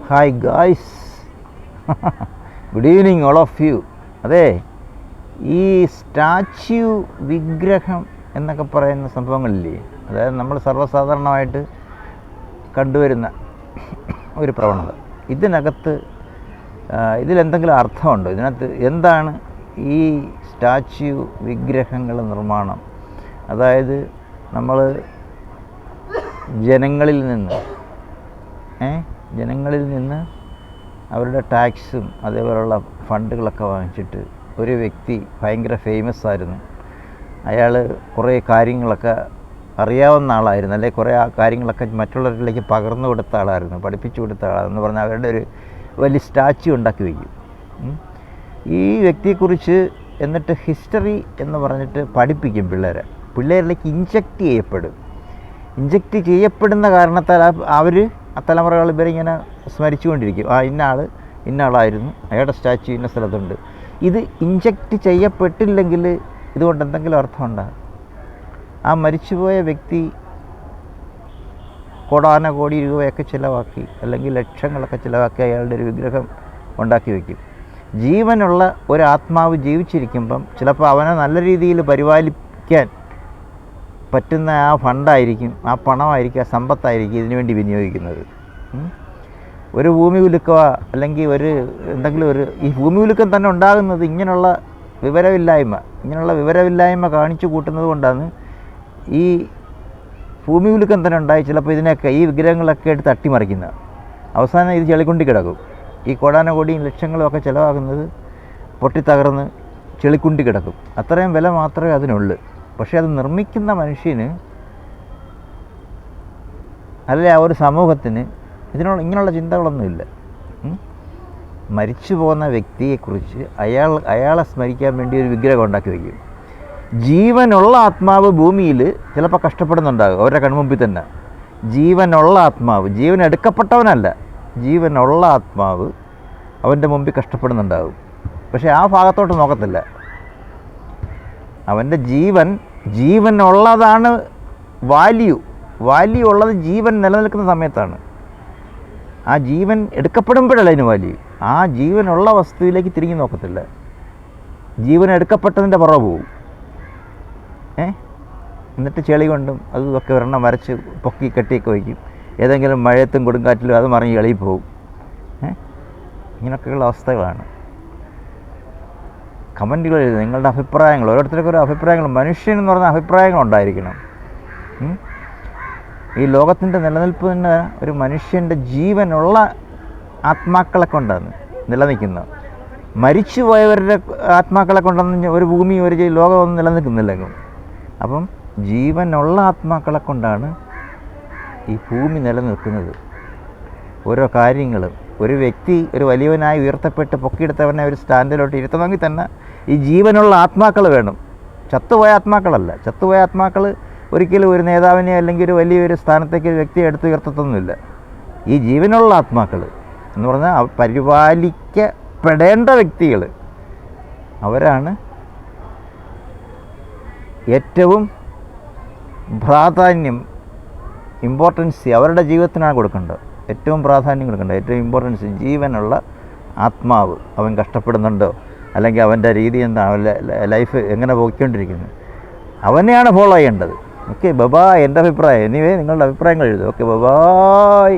Hi guys, good evening all of you. അതെ, ഈ statue വിഗ്രഹം എന്നൊക്കെ പറയുന്ന സംഭവങ്ങളില്ലേ, അതായത് നമ്മൾ സർവ്വസാധാരണമായിട്ട് കണ്ടുവരുന്ന ഒരു പ്രവണത, ഇതിനകത്ത് ഇതിലെന്തെങ്കിലും അർത്ഥമുണ്ടോ? ഇതിനകത്ത് എന്താണ് ഈ സ്റ്റാച്യു വിഗ്രഹങ്ങൾ നിർമ്മാണം? അതായത് നമ്മൾ ജനങ്ങളിൽ നിന്ന് അവരുടെ ടാക്സും അതേപോലെയുള്ള ഫണ്ടുകളൊക്കെ വാങ്ങിച്ചിട്ട് ഒരു വ്യക്തി ഭയങ്കര ഫേമസ് ആയിരുന്നു, അയാൾ കുറേ കാര്യങ്ങളൊക്കെ അറിയാവുന്ന ആളായിരുന്നു, അല്ലെങ്കിൽ കുറേ കാര്യങ്ങളൊക്കെ മറ്റുള്ളവരിലേക്ക് പകർന്നു കൊടുത്ത ആളായിരുന്നു, പഠിപ്പിച്ചു കൊടുത്ത ആളാണെന്ന് പറഞ്ഞാൽ അവരുടെ ഒരു വലിയ സ്റ്റാച്യു ഉണ്ടാക്കി വയ്ക്കും ഈ വ്യക്തിയെക്കുറിച്ച്. എന്നിട്ട് ഹിസ്റ്ററി എന്ന് പറഞ്ഞിട്ട് പഠിപ്പിക്കും പിള്ളേരിലേക്ക് ഇഞ്ചക്റ്റ് ചെയ്യപ്പെടുന്ന കാരണത്താൽ അവർ ആ തലമുറകൾ ഇവരിങ്ങനെ സ്മരിച്ചുകൊണ്ടിരിക്കും. ഇന്ന ആളായിരുന്നു, അയാളുടെ സ്റ്റാച്യു ഇന്ന സ്ഥലത്തുണ്ട്. ഇത് ഇഞ്ചക്റ്റ് ചെയ്യപ്പെട്ടില്ലെങ്കിൽ ഇതുകൊണ്ട് എന്തെങ്കിലും അർത്ഥമുണ്ടാകും? ആ മരിച്ചുപോയ വ്യക്തി കോടാനകോടി രൂപയൊക്കെ ചിലവാക്കി, അല്ലെങ്കിൽ ലക്ഷങ്ങളൊക്കെ ചിലവാക്കി അയാളുടെ ഒരു വിഗ്രഹം ഉണ്ടാക്കി വയ്ക്കും. ജീവനുള്ള ഒരു ആത്മാവ് ജീവിച്ചിരിക്കുമ്പം ചിലപ്പോൾ അവനെ നല്ല രീതിയിൽ പരിപാലിക്കാൻ പറ്റുന്ന ആ ഫണ്ടായിരിക്കും, ആ പണമായിരിക്കും, ആ സമ്പത്തായിരിക്കും ഇതിനു വേണ്ടി വിനിയോഗിക്കുന്നത്. ഒരു ഭൂമി കുലുക്കുക, അല്ലെങ്കിൽ ഈ ഭൂമി കുലുക്കം തന്നെ ഉണ്ടാകുന്നത് ഇങ്ങനെയുള്ള വിവരമില്ലായ്മ കാണിച്ചു കൂട്ടുന്നത് കൊണ്ടാണ്. ഈ ഭൂമി കുലുക്കം തന്നെ ഉണ്ടായി ചിലപ്പോൾ ഈ വിഗ്രഹങ്ങളൊക്കെ എടുത്ത് അട്ടിമറിക്കുന്നത്. അവസാനം ഇത് ചെളിക്കുണ്ടി കിടക്കും. ഈ കോടാനകോടിയും ലക്ഷങ്ങളും ഒക്കെ ചിലവാകുന്നത് പൊട്ടിത്തകർന്ന് ചെളിക്കുണ്ടി കിടക്കും. അത്രയും വില മാത്രമേ അതിനുള്ളൂ. പക്ഷേ അത് നിർമ്മിക്കുന്ന മനുഷ്യന്, അല്ലെ ആ ഒരു സമൂഹത്തിന് ഇങ്ങനെയുള്ള ചിന്തകളൊന്നുമില്ല. മരിച്ചു പോകുന്ന വ്യക്തിയെക്കുറിച്ച് അയാളെ സ്മരിക്കാൻ വേണ്ടി ഒരു വിഗ്രഹം ഉണ്ടാക്കി വയ്ക്കും. ജീവനുള്ള ആത്മാവ് ഭൂമിയിൽ ചിലപ്പോൾ കഷ്ടപ്പെടുന്നുണ്ടാകും അവരുടെ കൺമുമ്പിൽ തന്നെ. ജീവനുള്ള ആത്മാവ്, ജീവൻ എടുക്കപ്പെട്ടവനല്ല, ജീവനുള്ള ആത്മാവ് അവൻ്റെ മുമ്പിൽ കഷ്ടപ്പെടുന്നുണ്ടാകും. പക്ഷേ ആ ഭാഗത്തോട്ട് നോക്കത്തില്ല. അവൻ്റെ ജീവനുള്ളതാണ് വാല്യൂ ഉള്ളത് ജീവൻ നിലനിൽക്കുന്ന സമയത്താണ്. ആ ജീവൻ എടുക്കപ്പെടുമ്പോഴല്ല അതിന് വാല്യൂ. ആ ജീവനുള്ള വസ്തുവിലേക്ക് തിരിഞ്ഞു നോക്കത്തില്ല. ജീവൻ എടുക്കപ്പെട്ടതിൻ്റെ പുറകെ പോവും. എന്നിട്ട് ചെളി കൊണ്ടും അതൊക്കെ ഒരെണ്ണം വരച്ച് പൊക്കി കെട്ടിയൊക്കെ വയ്ക്കും. ഏതെങ്കിലും മഴയത്തും കൊടുങ്കാറ്റിലും അത് മറിഞ്ഞ് എളിയിൽ പോവും. ഇങ്ങനെയൊക്കെയുള്ള അവസ്ഥകളാണ്. കമൻറ്റുകൾ എഴുതുക, നിങ്ങളുടെ അഭിപ്രായങ്ങൾ, ഓരോരുത്തർക്കും ഓരോ അഭിപ്രായങ്ങൾ. മനുഷ്യൻ എന്ന് പറഞ്ഞ അഭിപ്രായങ്ങളുണ്ടായിരിക്കണം. ഈ ലോകത്തിൻ്റെ നിലനിൽപ്പ് തന്നെ ഒരു മനുഷ്യൻ്റെ ജീവനുള്ള ആത്മാക്കളെ കൊണ്ടാണ് നിലനിൽക്കുന്നത്. മരിച്ചുപോയവരുടെ ആത്മാക്കളെ കൊണ്ടൊന്നും ഒരു ഭൂമി, ഒരു ലോകമൊന്നും നിലനിൽക്കുന്നില്ലെങ്കിലും. അപ്പം ജീവനുള്ള ആത്മാക്കളെ കൊണ്ടാണ് ഈ ഭൂമി നിലനിൽക്കുന്നത്. ഓരോ കാര്യങ്ങളും ഒരു വ്യക്തി ഒരു വലിയവനായി ഉയർത്തപ്പെട്ട് പൊക്കിയെടുത്തവനെ ഒരു സ്റ്റാൻഡിലോട്ട് ഇരുത്തണമെങ്കിൽ തന്നെ ഈ ജീവനുള്ള ആത്മാക്കൾ വേണം. ചത്തുപോയ ആത്മാക്കളല്ല. ചത്തുപോയ ആത്മാക്കൾ ഒരിക്കലും ഒരു നേതാവിനെ അല്ലെങ്കിൽ ഒരു വലിയൊരു സ്ഥാനത്തേക്ക് ഒരു വ്യക്തിയെ എടുത്ത് ഉയർത്തത്തൊന്നുമില്ല. ഈ ജീവനുള്ള ആത്മാക്കൾ എന്ന് പറഞ്ഞാൽ പരിപാലിക്കപ്പെടേണ്ട വ്യക്തികൾ, അവരാണ് ഏറ്റവും ഇമ്പോർട്ടൻസ് അവരുടെ ജീവിതത്തിനാണ് കൊടുക്കേണ്ടത്. ഏറ്റവും പ്രാധാന്യം കൊടുക്കേണ്ടത്, ഏറ്റവും ഇമ്പോർട്ടൻസ് ജീവനുള്ള ആത്മാവ്. അവൻ കഷ്ടപ്പെടുന്നുണ്ടോ, അല്ലെങ്കിൽ അവൻ്റെ രീതി എന്താണ്, അവൻ്റെ ലൈഫ് എങ്ങനെ പോയിക്കൊണ്ടിരിക്കുന്നു, അവനെയാണ് ഫോളോ ചെയ്യേണ്ടത്. Okay, bye. എൻ്റെ അഭിപ്രായം. എനിവേ, നിങ്ങളുടെ അഭിപ്രായങ്ങൾ എഴുതും. Okay, by.